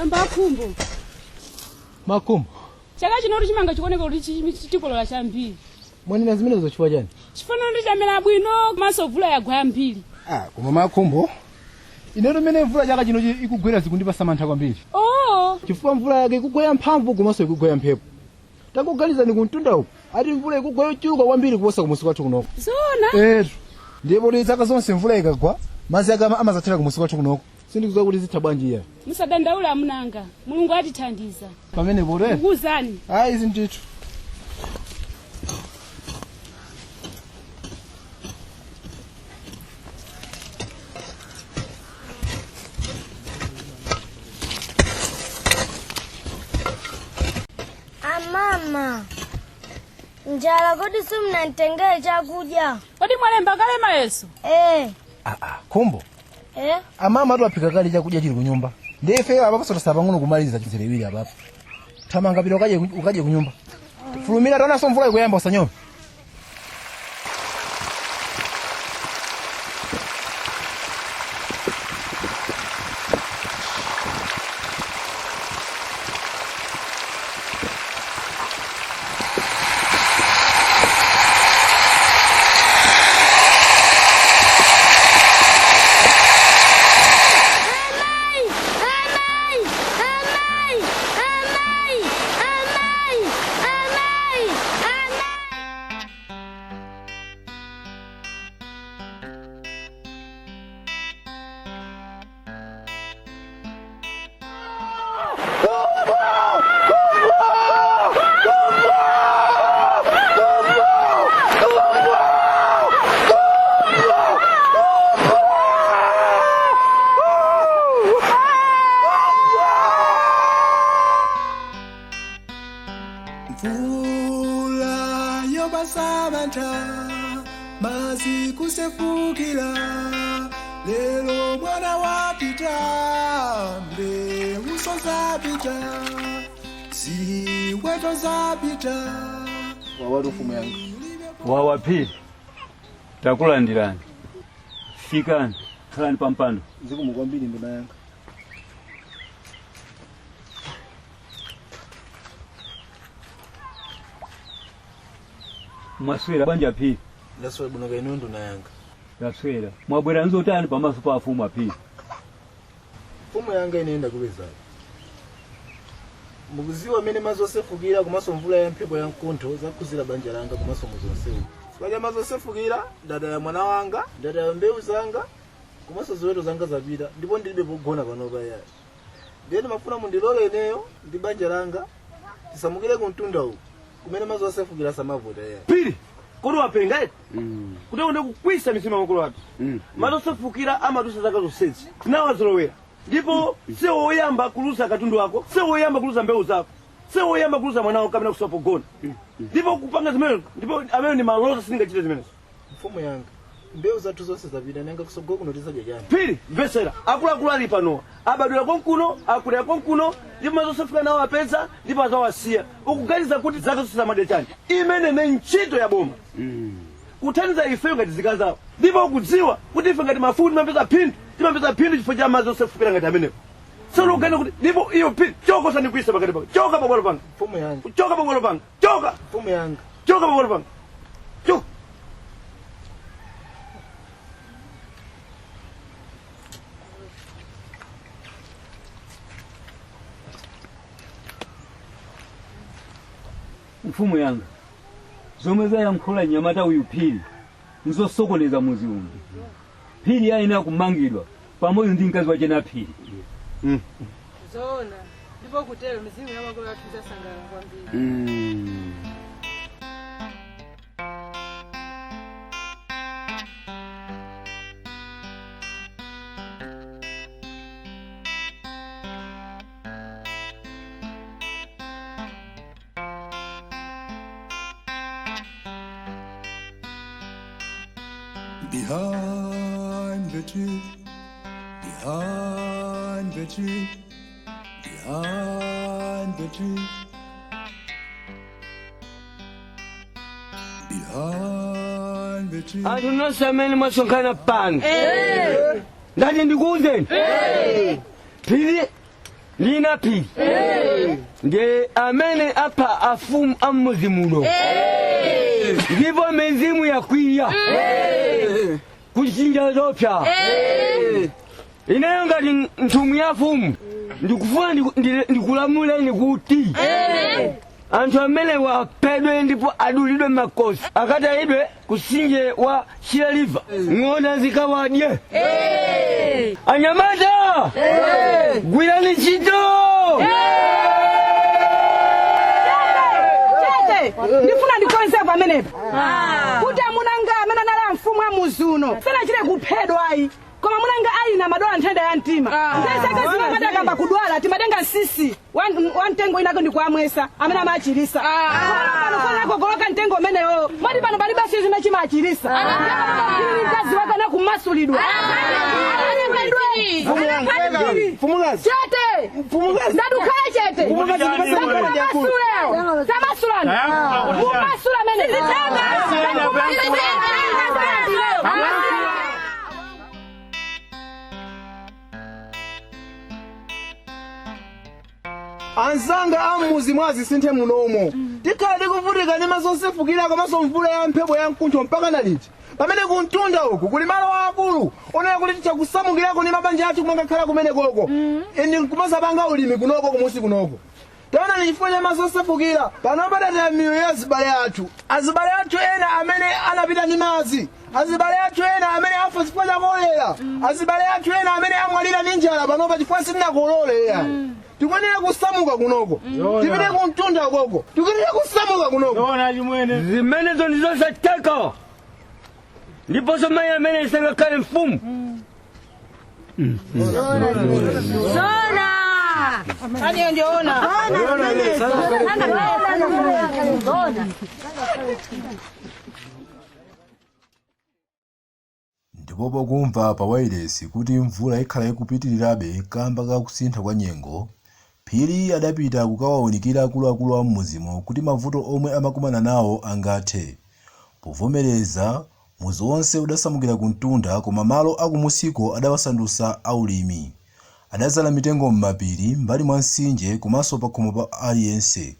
Makumbo. Makumbo. Chaka chino chimanga chikuoneka kuti chikolola chambiri. Mwani nazimene zochifwa chani? Chifano ndi chamera bwino maso vula yagwa mbiri. Koma Makumbo. Ine mene mvula chaka chino ikugwera zikundipa samantha kwambiri. Chifukwa mvula yake ikugwera mphamvu komanso ikugwera mphepo. Takuganiza ni kuntunda uko. Ati mvula ikugwera chuluka kwambiri kuposa kumusi kwathu kunoko. Zona? Ndipo ndi zaka zonse mvula ikagwa, madzi amazathera kumusi kwathu kunoko. Sindikudziwa kuti zitha bwanji iya. Musadandaula amunanga. Mulungu atithandiza. Pamene bore? Kuzani. Izi ndithu. Mama. Njala kodi simnanitengere chakudya. Kodi mwalemba kale mayeso? Kumbo. Amama atu aphika kale chakudya chili kunyumba. Ndefe apa sota pang'ono kumaliza chinzelewiri apa. Thamanga pita ukaje kunyumba. Fulumira tona so mvula ikuyamba usanyoma. Mvula yobasamantha mazi kusefukira lelo mwana wapita mbewu zapita ziweto zapita Wawatu fumu yanga. Wawapili. Takulandirani. Fikani. Khalani pampando. Zikumukwambiri ndima yanga. Mwaswera banja pili. Ndaswera buno kainondo na yanga. Ndaswera. Mwabwera nzotani pamaso pa fumu apili. Fumu yanga inaenda kubeza. Mukuziwa mene mazosefukira kumaso mvula ya mphepo ya mkuntho zakuzira banja langa kumaso muzonsewu. Swaja mazosefukira dada ya mwana wanga, dada ya mbewu zanga, kumaso ziweto zanga zapita, ndipo ndilibe pogona panopa ya. Ndiyeni mafuna mundilole eneyo ndi banja langa tisamukire kuntunda uku. Kumene mazosefukira samavota ya. Pili, kodi wapenga eti? Kuti unde kukwisa misima makulu watu. Mazosefukira amadusa zaka zonsezi. Nawazolowera. Ndipo se woyamba kulusa katundu wako, se woyamba kulusa mbewu zako, se woyamba kulusa mwanao kabla kusopa gona. Ndipo kupanga zimene, ndipo amene ni maloza singachite zimene. Mfumu yanga, mbewu zathu zonse zapita nanga kusogola kuno tisadya chani. Pili, vesera, akulu ali pano. Abadula konkuno, akulera konkuno, ndipo mazosefukira nawo apeza, ndipo azawasiya. Ukuganiza kuti zaka zonse zamadya chani. Imene ne ntchito ya boma. Kuthandiza ife ngati zikazawo. Ndipo kudziwa kuti ife ngati mafundi mapeza phindu. Timapeza phindu chifukwa cha mazosefukira ngati amenepo. Solo ugana kuti ndipo iyo phindu choka usandikuisa pakati panga. Choka pabwalo panga. Mfumu yanga. Choka pabwalo panga. Choka. Mfumu yanga. Choka pabwalo panga. Choka. Mfumu yanga. Zomwe yankhula nyamata uyu Pili. Nzosokoneza muzi uno. Pili aina kumangidwa pamoja ndi mkazi wache na Pili. Zona. Ndipo kutelo mizimu ya makolo athu zasangala kwambiri. Behind the tree, behind the tree, behind the tree, behind the tree. Atu nosameni masonkhana pano. Ndati ndikuuzeni. Pili lina Phiri nge amene apha afumu ammuzi muno ndipo mizimu yakwiya kuchinja zopsa ineyo ngati nthumwi ya fumu ndikufuna ndikulamuleni kuti anthu amene waphedwe ndipo adulidwe makosi akatayidwe kusinje wa Chilaliva ng'ona zikawadye. Anyamata gwirani ntchito. Ndifuna ndikonze pamenepo kuti amunanga amene anali mfumu amuzuno sanachire kuphedwa ayi koma munanga ayi na madola nthenda ya mtima ndesaka zimangati akamba kudwala timatenga sisi wamtengo inako ndikwamwesa amene amachirisa pano fanako goloka mtengo umenewo mati pano pali basi zimene chimachirisa mkazi wake na kumasulidwa chete ndadukaye chete tamasulana kumasula mene Anzanga amuzi mwazi sinthe munomo tikhala tikuvutika ndi mazosefukira komanso mvula ya mphepo ya mkuntho mpaka naliti pamene kuntunda uku kuli malo akulu onera kuti tichakusamukirako ndi mabanja athu kumangakhala kumene koko indi nkumazapanga ulimi kunoko kumusi kunoko taona ni chifukwa cha mazosefukira pano padataya miyoyo ya azibale athu ena amene anapita ndi madzi azibale athu ena amene afa chifukwa cha kolera azibale athu ena amene amwalira ndi njala panopa chifukwa sitinakolole tikwenera kusamuka kunoko tipite kuntunda koko tikwenera kusamuka kunoko zimenezo ndizosateka ndiponso mayi amene isangakhale mfumu Ani ndiona. Ndipo pokumva pa wireless kuti mvula ikhala ikupitirirabe kamba ka kusintha kwa nyengo, Phiri adapita kukawawunikira akuluakulu a mmuzimo kuti mavuto omwe amakumana nawo angathe. Povomereza muzi wonse udasamukira kuntunda koma malo akumusiko adawasandutsa aulimi. Adazala mitengo m'mapiri mbali mwa mtsinje komanso pa khomo pa aliyense.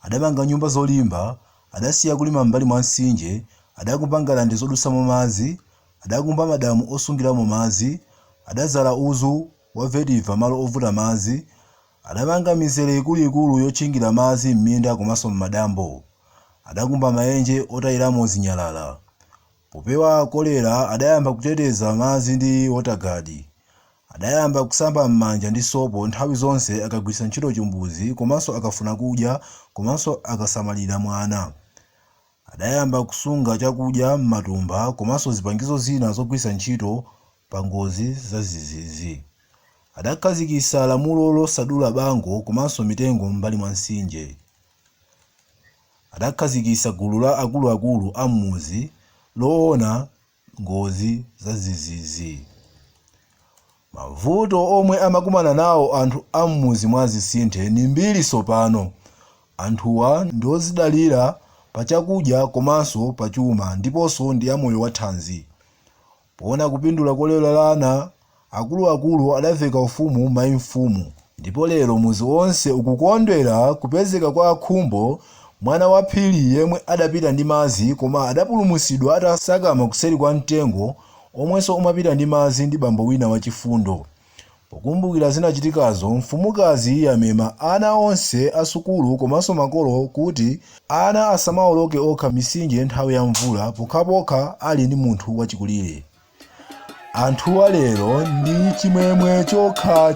Adamanga nyumba zolimba, adasiya kulima mbali mwa mtsinje, adakumba ngalande zodutsamo madzi, adakumba madamu osungiramo madzi, adazala uzu wa vetiver malo ovuta madzi, adamanga mizere ikuluikulu yotchingira madzi m'minda komanso m'madambo, adakumba maenje otayiramo zinyalala. Popewa kolera adayamba kuteteza madzi ndi waterguard. Adayamba kusamba m'manja ndi sopo nthawi zonse akagwiritsa ntchito chimbuzi komanso akafuna kudya komanso akasamalira mwana. Adayamba kusunga chakudya m'matumba komanso zipangizo zina zogwiritsa ntchito pa ngozi za zizizi. Adakhazikitsa lamulo losadula bango komanso mitengo m'mbali mwa mtsinje. Adakhazikitsa gulu la akuluakulu a m'muzi loona ngozi za zizizi. Mavuto omwe amakumana nawo anthu a m'muzi mwa zisinthe ni mbiri sopano. Anthuwa ndiozidalira pa chakudya komanso pa chuma ndiponso ndi amoyo wa thanzi. Poona kupindula kolera lana, akuluakulu adaveka ufumu mayi mfumu. Ndipo lero muzi wonse ukukondwera kupezeka kwa akhumbo mwana wa Phiri yemwe adapita ndi madzi koma adapulumutsidwa atasakama kuseri kwa mtengo omwenso umapita ndi madzi ndi bambo wina wachifundo. Pokumbukira zinachitikazo, mfumukazi yamema ana onse asukulu komanso makolo kuti ana asamawoloke okha misinje nthawi ya mvula pokhapokha ali ndi munthu wachikulire. Anthuwa lero ndi chimwemwe chokha.